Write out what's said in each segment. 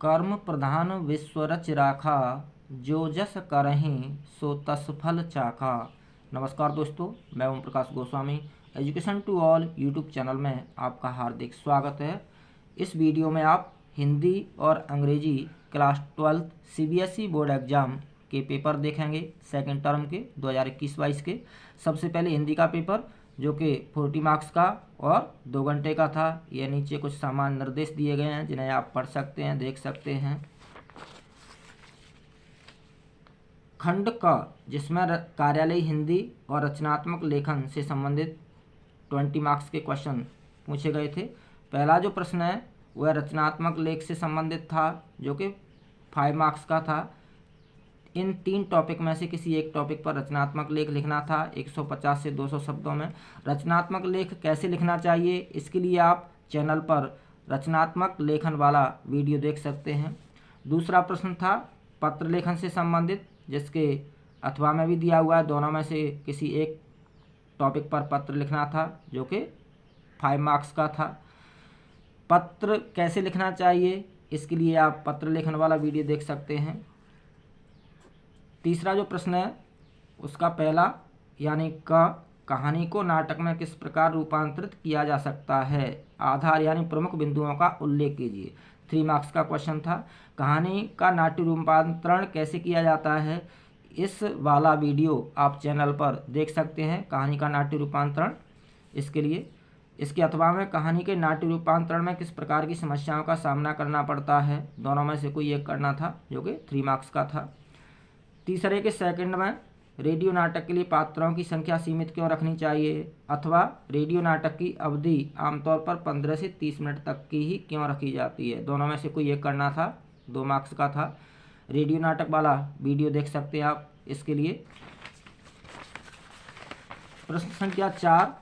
कर्म प्रधान विश्व रच राखा, जो जस करहिं सो तस फल चाखा। नमस्कार दोस्तों, मैं Om Prakash Goswami. Education to all YouTube channel में आपका हार्दिक स्वागत है। इस वीडियो में आप हिंदी और अंग्रेजी क्लास 12 सीबीएसई बोर्ड एग्जाम के पेपर देखेंगे, सेकंड टर्म के 2021-22 के। सबसे पहले हिंदी का पेपर जो कि 40 मार्क्स का और 2 घंटे का था। ये नीचे कुछ सामान्य निर्देश दिए गए हैं जिन्हें आप पढ़ सकते हैं, देख सकते हैं। खंड क जिसमें कार्यालय हिंदी और रचनात्मक लेखन से संबंधित 20 मार्क्स के क्वेश्चन पूछे गए थे। पहला जो प्रश्न है वह रचनात्मक लेख से संबंधित था जो कि 5 मार्क्स का था। इन 3 टॉपिक में से किसी एक टॉपिक पर रचनात्मक लेख लिखना था 150 से 200 शब्दों में। रचनात्मक लेख कैसे लिखना चाहिए, इसके लिए आप चैनल पर रचनात्मक लेखन वाला वीडियो देख सकते हैं। दूसरा प्रश्न था पत्र लेखन से संबंधित, जिसके अथवा में भी दिया हुआ है। दोनों में से किसी एक टॉपिक पर पत्र लिखना था जो कि 5 मार्क्स का था। पत्र कैसे लिखना चाहिए, इसके लिए आप पत्र लेखन वाला वीडियो देख सकते हैं। तीसरा जो प्रश्न है उसका पहला यानी कहानी को नाटक में किस प्रकार रूपांतरित किया जा सकता है, आधार यानी प्रमुख बिंदुओं का उल्लेख कीजिए। 3 मार्क्स का क्वेश्चन था। कहानी का नाट्य रूपांतरण कैसे किया जाता है, इस वाला वीडियो आप चैनल पर देख सकते हैं, कहानी का नाट्य रूपांतरण। इसके लिए इसके अथवा में कहानी के नाट्य रूपांतरण में किस प्रकार की समस्याओं का सामना करना पड़ता है, दोनों में से कोई एक करना था जो कि 3 मार्क्स का था। तीसरे के सेकंड में रेडियो नाटक के लिए पात्रों की संख्या सीमित क्यों रखनी चाहिए, अथवा रेडियो नाटक की अवधि आमतौर पर 15 से 30 मिनट तक की ही क्यों रखी जाती है, दोनों में से कोई एक करना था, 2 मार्क्स का था। रेडियो नाटक वाला वीडियो देख सकते हैं आप। इसके लिए प्रश्न संख्या 4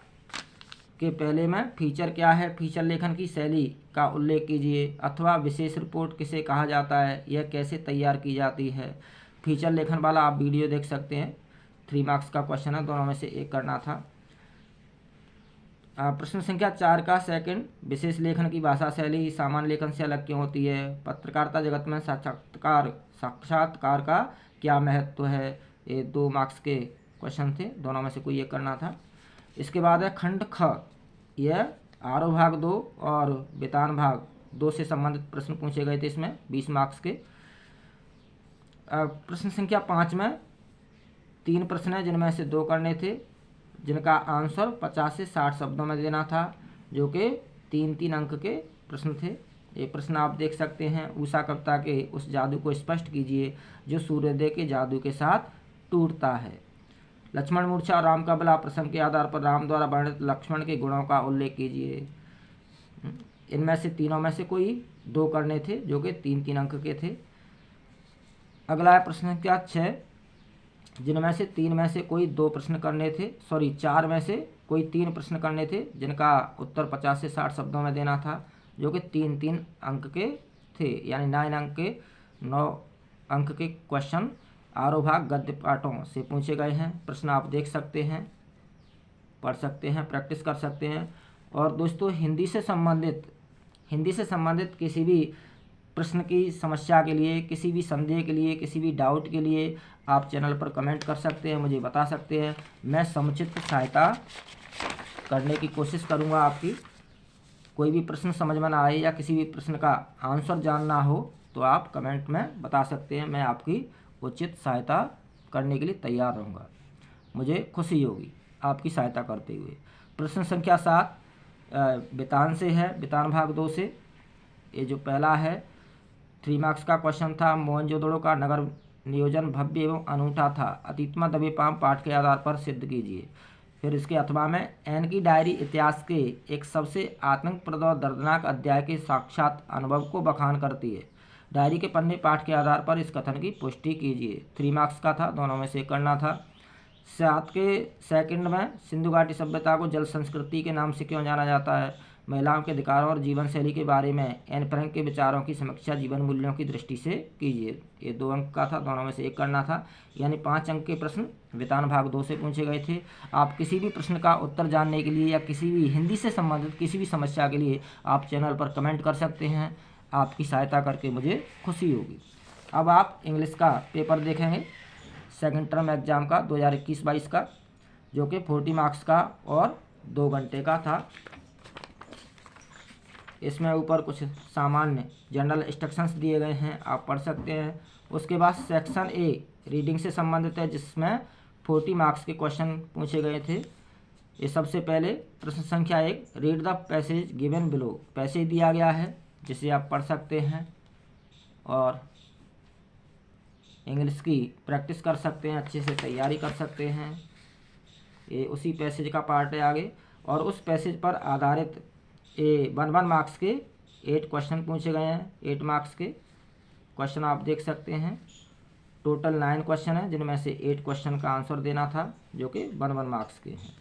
के पहले में फीचर क्या है, फीचर लेखन की शैली का उल्लेख कीजिए, अथवा विशेष रिपोर्ट किसे कहा जाता है, यह कैसे तैयार की जाती है। फीचर लेखन वाला आप वीडियो देख सकते हैं। 3 मार्क्स का क्वेश्चन है, दोनों में से एक करना था। प्रश्न संख्या 4 का सेकंड, विशेष लेखन की भाषा शैली सामान्य लेखन से अलग क्यों होती है, पत्रकारिता जगत में साक्षात्कार का क्या महत्व है। ये 2 मार्क्स के क्वेश्चन थे, दोनों में से कोई एक करना था। इसके बाद है खंड ख, यह आरोह भाग 2 और वेतान भाग 2 से संबंधित प्रश्न पूछे गए थे इसमें, 20 मार्क्स के। प्रश्न संख्या 5 में 3 प्रश्न हैं जिनमें से 2 करने थे, जिनका आंसर 50 से 60 शब्दों में देना था, जो कि 3-3 अंक के प्रश्न थे। ये प्रश्न आप देख सकते हैं। उषा कविता के उस जादू को स्पष्ट कीजिए जो सूर्योदय के जादू के साथ टूटता है। लक्ष्मण मूर्छा और राम का बला प्रसंग के आधार पर राम द्वारा वर्णित लक्ष्मण के गुणों का उल्लेख कीजिए। इनमें से तीनों में से कोई 2 करने थे जो कि 3-3 अंक के थे। अगला है प्रश्न संख्या 6, जिनमें से 3 में से कोई 2 प्रश्न करने थे, 4 में से कोई 3 प्रश्न करने थे, जिनका उत्तर 50 से 60 शब्दों में देना था, जो कि 3-3 अंक के थे, यानी 9 अंक के क्वेश्चन आरोह भाग गद्य पाठों से पूछे गए हैं। प्रश्न आप देख सकते हैं, पढ़ सकते हैं, प्रैक्टिस कर सकते हैं। और दोस्तों हिंदी से संबंधित किसी भी प्रश्न की समस्या के लिए, किसी भी संदेह के लिए, किसी भी डाउट के लिए आप चैनल पर कमेंट कर सकते हैं, मुझे बता सकते हैं। मैं समुचित सहायता करने की कोशिश करूंगा आपकी। कोई भी प्रश्न समझ में ना आए या किसी भी प्रश्न का आंसर जानना हो तो आप कमेंट में बता सकते हैं। मैं आपकी उचित सहायता करने के लिए तैयार रहूँगा, मुझे खुशी होगी आपकी सहायता करते हुए। प्रश्न संख्या 7 वेतान से है, वेतान भाग 2 से। ये जो पहला है 3 मार्क्स का क्वेश्चन था। मोहनजोदड़ो का नगर नियोजन भव्य एवं अनूठा था, अतीत में दबे पाम पाठ के आधार पर सिद्ध कीजिए। फिर इसके अथवा में एन की डायरी इतिहास के एक सबसे आतंकप्रद और दर्दनाक अध्याय के साक्षात अनुभव को बखान करती है। डायरी के पन्ने पाठ के आधार पर इस कथन की पुष्टि कीजिए। 3 मार्क्स का था, दोनों में से करना था। 7 के सेकंड में सिंधु घाटी सभ्यता को जल संस्कृति के नाम से क्यों जाना जाता है, महिलाओं के अधिकारों और जीवन शैली के बारे में एन फ्रैंक के विचारों की समीक्षा जीवन मूल्यों की दृष्टि से कीजिए। ये 2 अंक का था, दोनों में से एक करना था, यानी 5 अंक के प्रश्न वेतान भाग 2 से पूछे गए थे। आप किसी भी प्रश्न का उत्तर जानने के लिए या किसी भी हिंदी से संबंधित किसी भी समस्या के लिए आप चैनल पर कमेंट कर सकते हैं। आपकी सहायता करके मुझे खुशी होगी। अब आप इंग्लिश का पेपर देखेंगे सेकंड टर्म एग्ज़ाम का 2021-22 का, जो कि 40 मार्क्स का और 2 घंटे का था। इसमें ऊपर कुछ सामान्य जनरल इंस्ट्रक्शंस दिए गए हैं, आप पढ़ सकते हैं। उसके बाद सेक्शन ए रीडिंग से संबंधित है, जिसमें 40 मार्क्स के क्वेश्चन पूछे गए थे। ये सबसे पहले प्रश्न संख्या 1, read the passage given below. Passage दिया गया है जिसे आप पढ़ सकते हैं और इंग्लिश की प्रैक्टिस कर सकते हैं, अच्छे से तैयारी कर सकते हैं। ये उसी पैसेज का पार्ट है आगे, और उस पैसेज पर आधारित 1 मार्क्स के 8 क्वेश्चन पूछे गए हैं। 8 मार्क्स के क्वेश्चन आप देख सकते हैं। टोटल 9 क्वेश्चन हैं, जिनमें से 8 क्वेश्चन का आंसर देना था, जो कि 1 मार्क्स के हैं।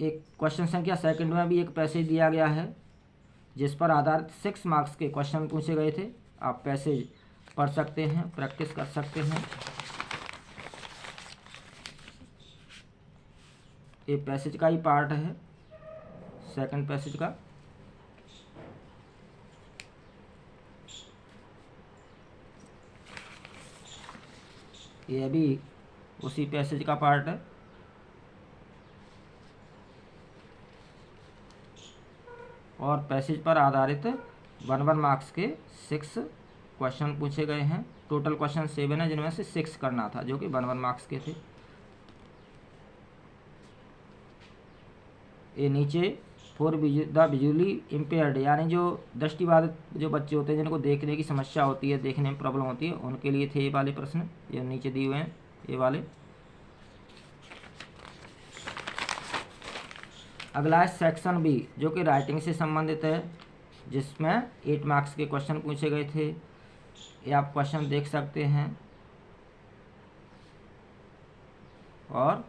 एक क्वेश्चन संख्या सेकंड में भी एक पैसेज दिया गया है, जिस पर आधारित 6 मार्क्स के क्वेश्चन पूछे गए थे। आप पैसेज पढ़ सकते हैं, प्रैक्टिस कर सकते हैं। ये पैसेज का ही पार्ट है, सेकंड पैसेज का। ये भी उसी पैसेज का पार्ट है। और पैसेज पर आधारित 1 मार्क्स के 6 क्वेश्चन पूछे गए हैं। टोटल क्वेश्चन 7 है, जिनमें से 6 करना था, जो कि 1 मार्क्स के थे। ये नीचे फॉर द विजुअली इम्पेयर्ड, यानी जो दृष्टिबाधित जो बच्चे होते हैं, जिनको देखने की समस्या होती है, देखने में प्रॉब्लम होती है, उनके लिए थे ये वाले प्रश्न, ये नीचे दिए हुए हैं ये वाले। अगला है सेक्शन बी, जो कि राइटिंग से संबंधित है, जिसमें 8 मार्क्स के क्वेश्चन पूछे गए थे। ये आप क्वेश्चन देख सकते हैं और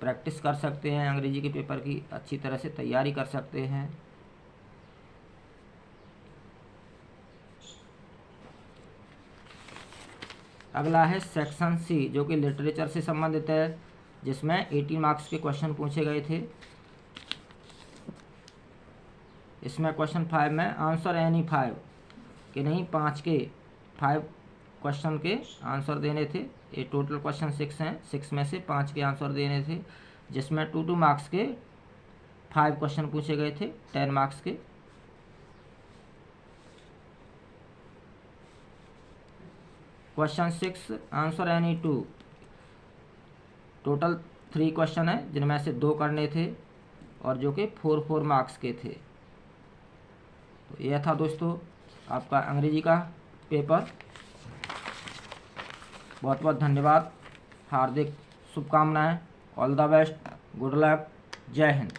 प्रैक्टिस कर सकते हैं। अंग्रेजी के पेपर की अच्छी तरह से तैयारी कर सकते हैं। अगला है सेक्शन सी, जो कि लिटरेचर से संबंधित है, जिसमें 18 मार्क्स के क्वेश्चन पूछे गए थे। इसमें क्वेश्चन 5 में आंसर एनी 5 के नहीं, 5 के 5 क्वेश्चन के आंसर देने थे। ये टोटल क्वेश्चन 6 हैं, 6 में से 5 के आंसर देने थे, जिसमें 2 मार्क्स के 5 क्वेश्चन पूछे गए थे, 10 मार्क्स के। Question 6 answer any 2, total 3 question है, जिनमें से 2 करने थे और जो कि 4 मार्क्स के थे। तो यह था दोस्तों आपका अंग्रेजी का पेपर। बहुत बहुत धन्यवाद, हार्दिक शुभकामनाएं, all the best, good luck, जय हिंद।